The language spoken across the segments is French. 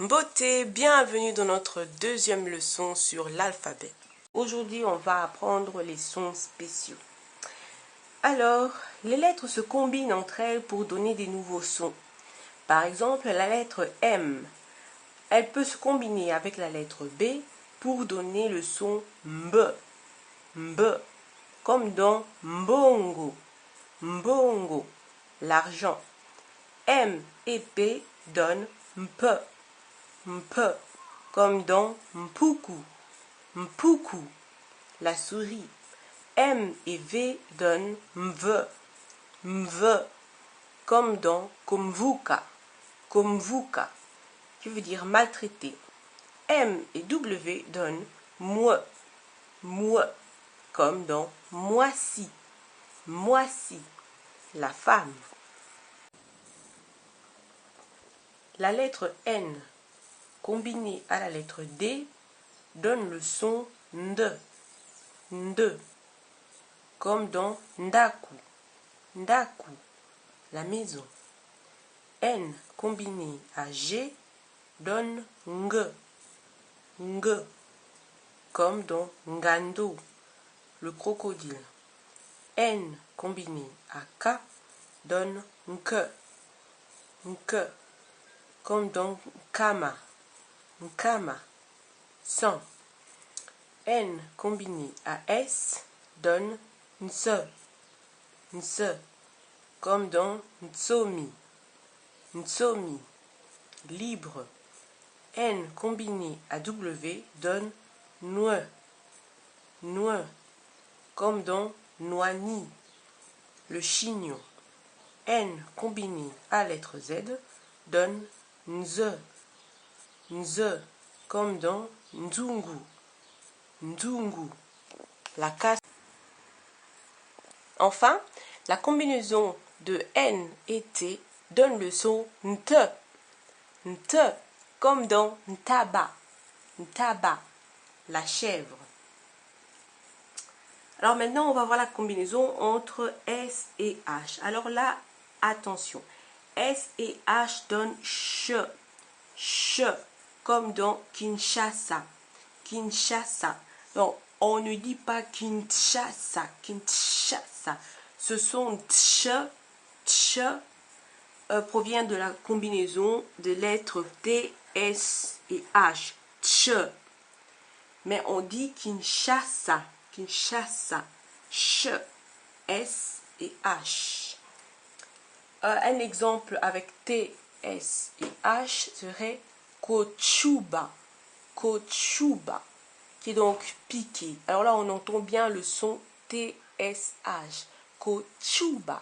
Beauté, bienvenue dans notre deuxième leçon sur l'alphabet. Aujourd'hui, on va apprendre les sons spéciaux. Alors, les lettres se combinent entre elles pour donner des nouveaux sons. Par exemple, la lettre M, elle peut se combiner avec la lettre B pour donner le son MB, MB, comme dans mbongo, mbongo, l'argent. M et P donnent MP, MP, comme dans mpuku, mpuku, la souris. M et V donnent mv, mv, comme dans kumvuka, kumvuka, qui veut dire maltraité. M et W donnent mouе, moue, comme dans moisi, moisi, la femme. La lettre N combinée à la lettre D donne le son nd, nd, comme dans ndaku, ndaku, la maison. N combiné à G donne ng, ng, comme dans ngando, le crocodile. N combiné à K donne nke, nke, comme dans kama, nkama, sang. N combiné à S donne nse, nse, comme dans ntsomi, ntsomi, libre. N combiné à W donne noue, noue, comme dans noini, le chignon. N combiné à lettre Z donne nze, nze, comme dans nzungu, nzungu, la casse. Enfin, la combinaison de N et T donne le son nt, nt, comme dans ntaba, ntaba, la chèvre. Alors maintenant, on va voir la combinaison entre S et H. Alors là, attention, S et H donnent ch, ch, comme dans Kinshasa, Kinshasa. Donc, on ne dit pas Kinshasa, Kinshasa. Ce son tch, tch, provient de la combinaison de lettres T, S et H, tch. Mais on dit Kinshasa, Kinshasa, ch, S et H. Un exemple avec T, S et H serait Kochuba, Kochuba, qui est donc piqué. Alors là, on entend bien le son TSH. Kochuba,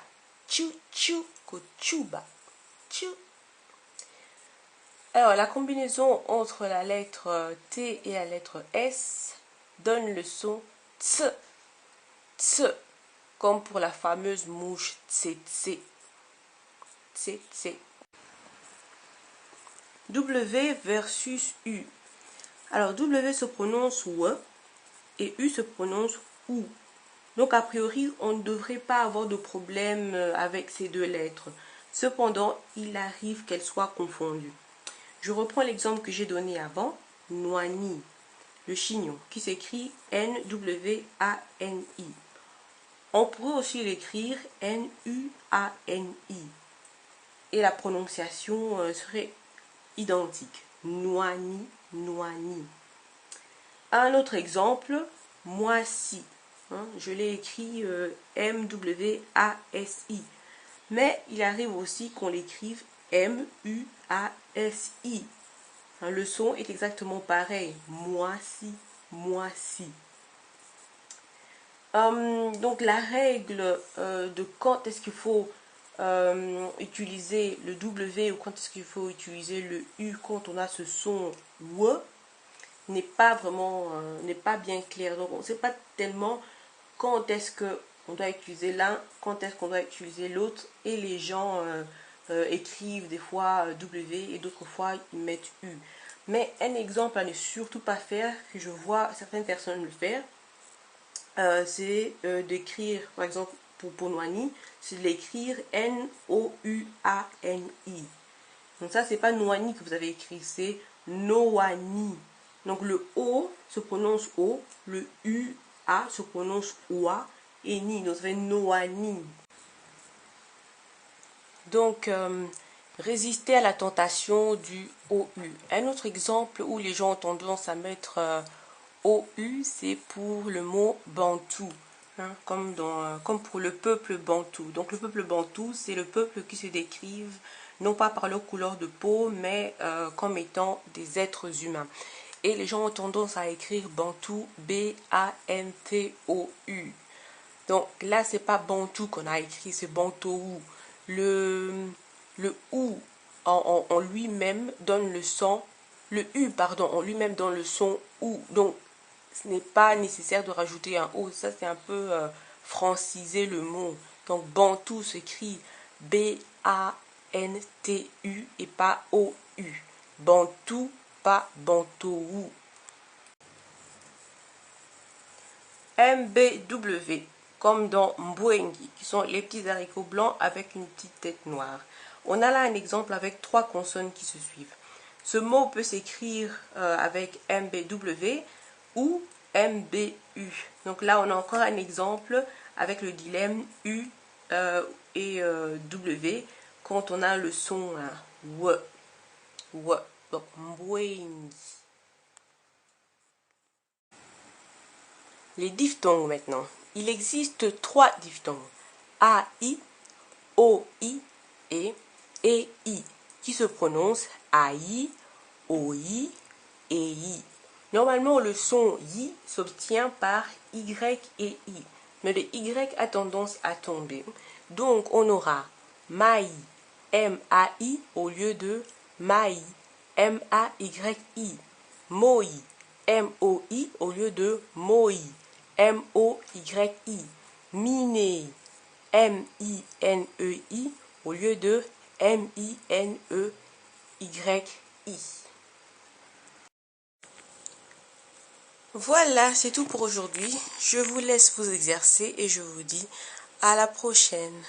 tchou tchou, Kochuba, tchou. Alors la combinaison entre la lettre T et la lettre S donne le son ts, ts, comme pour la fameuse mouche tsetse, tsetse. W versus U. Alors W se prononce W et U se prononce OU. Donc a priori, on ne devrait pas avoir de problème avec ces deux lettres. Cependant, il arrive qu'elles soient confondues. Je reprends l'exemple que j'ai donné avant, Noani, le chignon, qui s'écrit N-W-A-N-I. On pourrait aussi l'écrire N-U-A-N-I. Et la prononciation serait identique. Noani, Noani. Un autre exemple, moisi. Je l'ai écrit M-W-A-S-I. Mais il arrive aussi qu'on l'écrive M-U-A-S-I. Le son est exactement pareil. Moisi, moisi. Donc la règle de quand est-ce qu'il faut utiliser le W ou quand est-ce qu'il faut utiliser le U quand on a ce son W n'est pas vraiment n'est pas bien clair. Donc on ne sait pas tellement quand est-ce qu'on doit utiliser l'un, quand est-ce qu'on doit utiliser l'autre, et les gens écrivent des fois W et d'autres fois ils mettent U. Mais un exemple à ne surtout pas faire, que je vois certaines personnes le faire, c'est d'écrire, par exemple pour Noani, c'est de l'écrire N-O-U-A-N-I. Donc ça, c'est pas Noani que vous avez écrit, c'est Noani. Donc le O se prononce O, le U-A se prononce OA et Ni. Donc ça fait Noani. Donc, résister à la tentation du OU. Un autre exemple où les gens ont tendance à mettre OU, c'est pour le mot bantou, hein, comme pour le peuple bantou. Donc le peuple bantou, c'est le peuple qui se décrive non pas par leur couleur de peau, mais comme étant des êtres humains. Et les gens ont tendance à écrire bantou, B-A-N-T-O-U. Donc là, c'est pas bantou qu'on a écrit, c'est bantou. Le OU en lui-même donne le son, le U, pardon, en lui-même donne le son OU. Donc, ce n'est pas nécessaire de rajouter un O. Ça, c'est un peu franciser le mot. Donc, bantou s'écrit B-A-N-T-U et pas O-U. Bantou, pas bantou. MBW, comme dans Mbwengi, qui sont les petits haricots blancs avec une petite tête noire. On a là un exemple avec 3 consonnes qui se suivent. Ce mot peut s'écrire avec MBW ou MBU. Donc là, on a encore un exemple avec le dilemme U et W quand on a le son W. Donc Mbwengi. Les diphtongues maintenant. Il existe 3 diphtongues. A-I, O-I et E-I qui se prononcent A-I, O-I et I. Normalement, le son I s'obtient par Y et I. Mais le Y a tendance à tomber. Donc, on aura Maï, M-A-I au lieu de Maï, M-A-Y-I. Moi, M-O-I au lieu de Moi, M-O-Y-I. Miné, M-I-N-E-I au lieu de M-I-N-E-Y-I. Voilà, c'est tout pour aujourd'hui. Je vous laisse vous exercer et je vous dis à la prochaine.